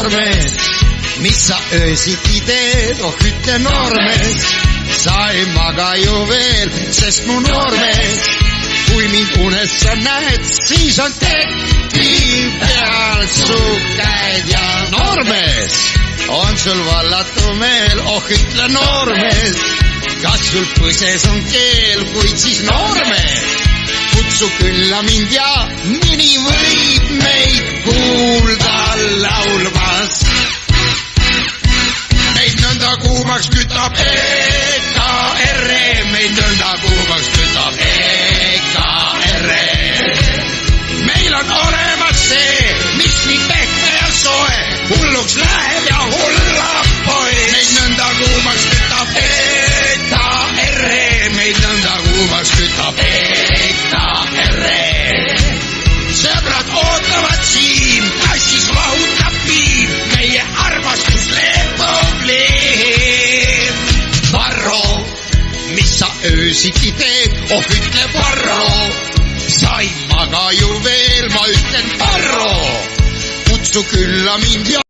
noormees, mis sa öösiti teed, oh ütle noormees, sa ei maga ju veel, sest mu noormees, kui mind unes sa näed, siis on teki peal su käed ja noormees, on sul vallatu meel, oh ütle noormees, kas sul põses on keel, kuid siis noormees, kutsu külla mind ja mõni võib meid kuulda laulmas. Meid nõnda kuumaks kütab EKR-e, meid nõnda kuumaks kütab EKR-e. Meil on olemas see, mis nii pehme ja soe, hulluks läheb ja hullab poe. Meid nõnda kuumaks kütab EKR-e, meid nõnda kuumaks kütab EKR-e. Sõbrad ootavad siin, kassis vahutab piim, meie armastus leebub leeb. Varro, mis sa öösiti teed, oh ütle Varro, sa ei maga ju veel, ma ütlen Varro, kutsu külla mind ja